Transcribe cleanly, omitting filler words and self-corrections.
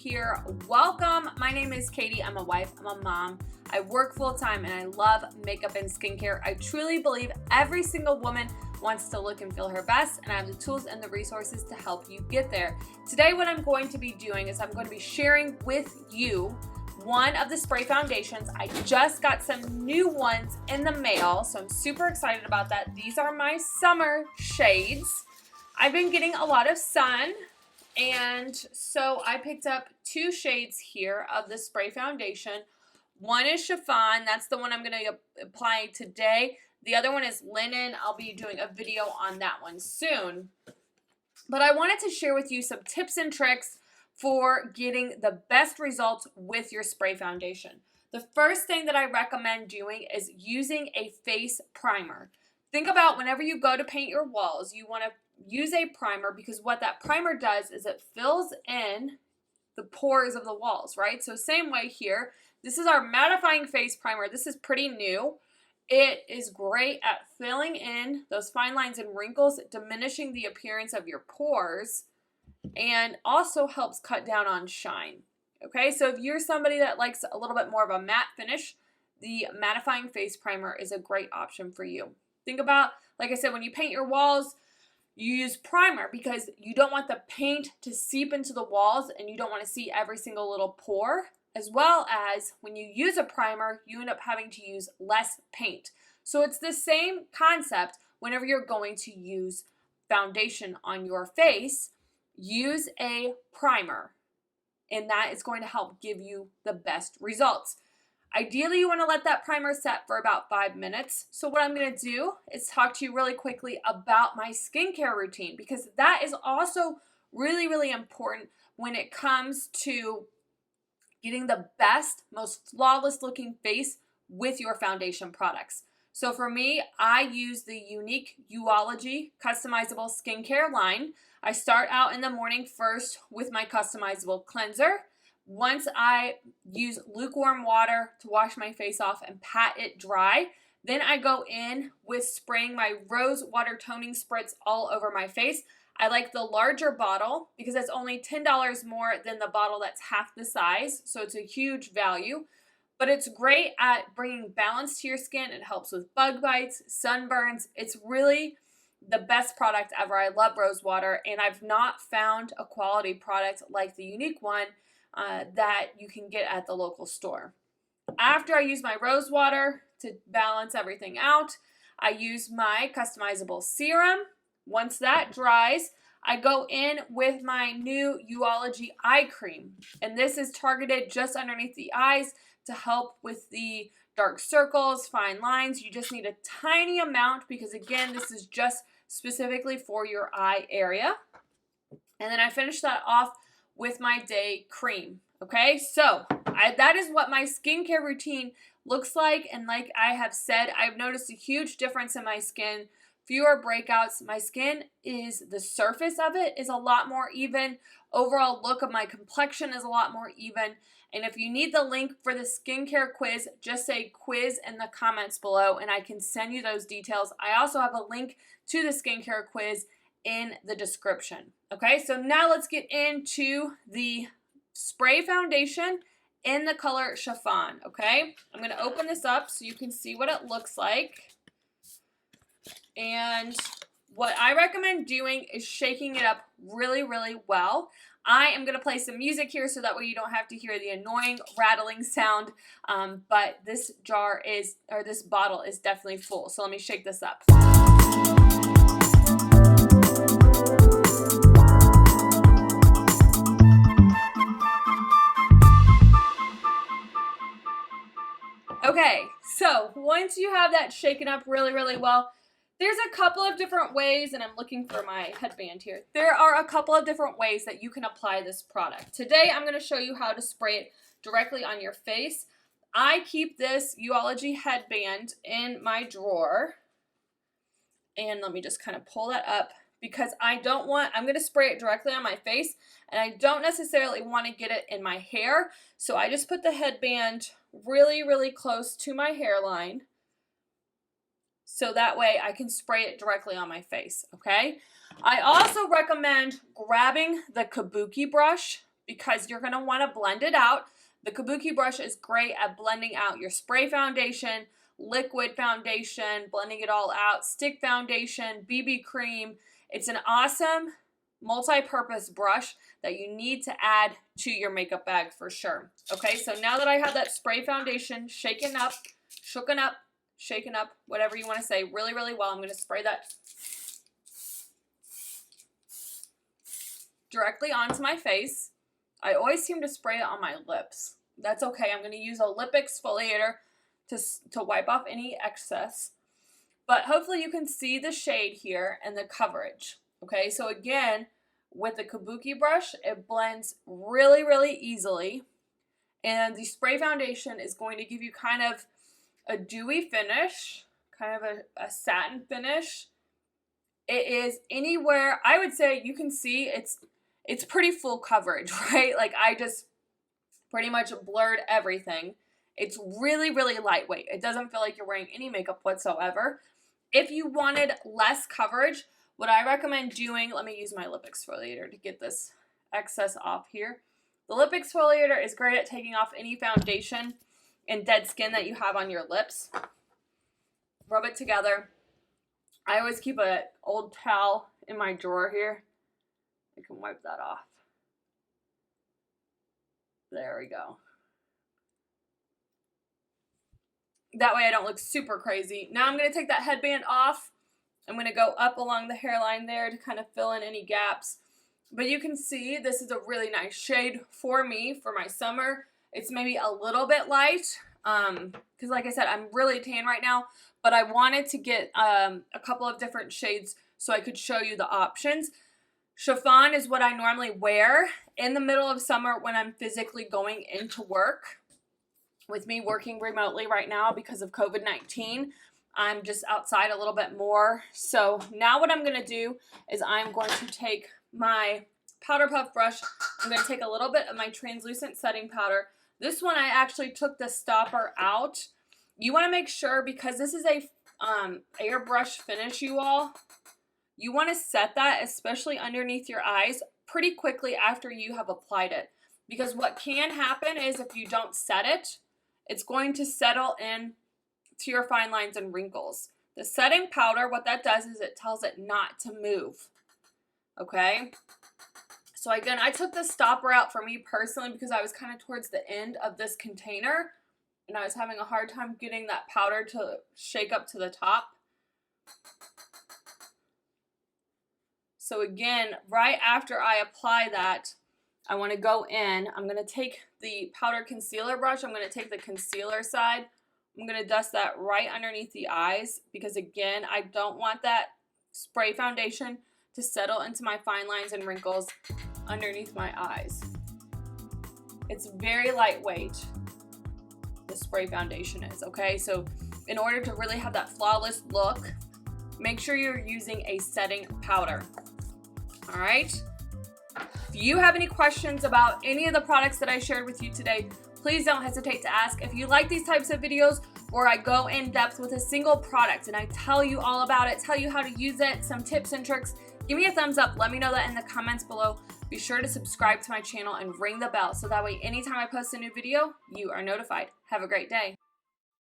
here. Welcome. My name is Katie. I'm a wife. I'm a mom. I work full-time and I love makeup and skincare. I truly believe every single woman wants to look and feel her best, and I have the tools and the resources to help you get there. Today what I'm going to be doing is I'm going to be sharing with you one of the spray foundations. I just got some new ones in the mail, so I'm super excited about that. These are my summer shades. I've been getting a lot of sun, and so I picked up two shades here of the spray foundation. One is Chiffon. That's the one I'm going to apply today. The other one is Linen. I'll be doing a video on that one soon. But I wanted to share with you some tips and tricks for getting the best results with your spray foundation. The first thing that I recommend doing is using a face primer. Think about whenever you go to paint your walls, you want to use a primer, because what that primer does is it fills in the pores of the walls, right? So same way here. This is our mattifying face primer. This is pretty new. It is great at filling in those fine lines and wrinkles, diminishing the appearance of your pores, and also helps cut down on shine. Okay, so if you're somebody that likes a little bit more of a matte finish, the mattifying face primer is a great option for you. Think about, like I said, when you paint your walls, you use primer because you don't want the paint to seep into the walls and you don't want to see every single little pore, as well as when you use a primer, you end up having to use less paint. So it's the same concept whenever you're going to use foundation on your face. Use a primer, and that is going to help give you the best results. Ideally, you want to let that primer set for about 5 minutes. So what I'm going to do is talk to you really quickly about my skincare routine, because that is also really, really important when it comes to getting the best, most flawless looking face with your foundation products. So for me, I use the Younique Youology customizable skincare line. I start out in the morning first with my customizable cleanser. Once I use lukewarm water to wash my face off and pat it dry, then I go in with spraying my rose water toning spritz all over my face. I like the larger bottle because it's only $10 more than the bottle that's half the size, so it's a huge value. But it's great at bringing balance to your skin. It helps with bug bites, sunburns. It's really the best product ever. I love rose water, and I've not found a quality product like the Younique one that you can get at the local store. After I use my rose water to balance everything out, I use my customizable serum. Once that dries, I go in with my new Youology Eye Cream, and this is targeted just underneath the eyes to help with the dark circles, fine lines. You just need a tiny amount because, again, this is just specifically for your eye area. And then I finish that off with my day cream. Okay, so that is what my skincare routine looks like. And like I have said, I've noticed a huge difference in my skin. Fewer breakouts. My skin the surface of it is a lot more even. Overall look of my complexion is a lot more even. And if you need the link for the skincare quiz, just say quiz in the comments below and I can send you those details. I also have a link to the skincare quiz in the description. Okay, so now let's get into the spray foundation in the color Chiffon. Okay, I'm going to open this up so you can see what it looks like. And what I recommend doing is shaking it up really, really well. I am going to play some music here so that way you don't have to hear the annoying rattling sound. But this this bottle is definitely full. So let me shake this up. Okay, so once you have that shaken up really, really well, there's a couple of different ways, and I'm looking for my headband here. There are a couple of different ways that you can apply this product. Today, I'm going to show you how to spray it directly on your face. I keep this Youology headband in my drawer, and let me just kind of pull that up because I'm going to spray it directly on my face, and I don't necessarily want to get it in my hair, so I just put the headband really, really close to my hairline. So that way I can spray it directly on my face, okay? I also recommend grabbing the Kabuki brush because you're going to want to blend it out. The Kabuki brush is great at blending out your spray foundation, liquid foundation, blending it all out, stick foundation, BB cream. It's an awesome multi-purpose brush that you need to add to your makeup bag for sure. Okay, so now that I have that spray foundation shaken up, shaken up, whatever you want to say, really, really well, I'm going to spray that directly onto my face. I always seem to spray it on my lips. That's okay. I'm going to use a lip exfoliator to wipe off any excess. But hopefully you can see the shade here and the coverage. Okay, so again, with the Kabuki brush, it blends really, really easily. And the spray foundation is going to give you kind of a dewy finish, kind of a satin finish. It is anywhere, I would say you can see it's pretty full coverage, right? Like I just pretty much blurred everything. It's really, really lightweight. It doesn't feel like you're wearing any makeup whatsoever. If you wanted less coverage, what I recommend doing, let me use my lip exfoliator to get this excess off here. The lip exfoliator is great at taking off any foundation and dead skin that you have on your lips. Rub it together. I always keep an old towel in my drawer here. I can wipe that off. There we go. That way I don't look super crazy. Now I'm going to take that headband off. I'm going to go up along the hairline there to kind of fill in any gaps. But you can see this is a really nice shade for me for my summer. It's maybe a little bit light because like I said, I'm really tan right now. But I wanted to get a couple of different shades so I could show you the options. Chiffon is what I normally wear in the middle of summer when I'm physically going into work. With me working remotely right now because of COVID-19, I'm just outside a little bit more. So now what I'm going to do is I'm going to take my powder puff brush. I'm going to take a little bit of my translucent setting powder. This one I actually took the stopper out. You want to make sure, because this is a airbrush finish, you all, you want to set that, especially underneath your eyes, pretty quickly after you have applied it. Because what can happen is if you don't set it, it's going to settle in to your fine lines and wrinkles. The setting powder, what that does is it tells it not to move. Okay? So again, I took the stopper out for me personally because I was kind of towards the end of this container and I was having a hard time getting that powder to shake up to the top. So again, right after I apply that, I want to go in. I'm going to take the powder concealer brush. I'm going to take the concealer side. I'm going to dust that right underneath the eyes because, again, I don't want that spray foundation to settle into my fine lines and wrinkles underneath my eyes. It's very lightweight, the spray foundation is, okay? So in order to really have that flawless look, make sure you're using a setting powder, all right? If you have any questions about any of the products that I shared with you today, please don't hesitate to ask. If you like these types of videos where I go in depth with a single product and I tell you all about it, tell you how to use it, some tips and tricks, give me a thumbs up. Let me know that in the comments below. Be sure to subscribe to my channel and ring the bell so that way anytime I post a new video, you are notified. Have a great day.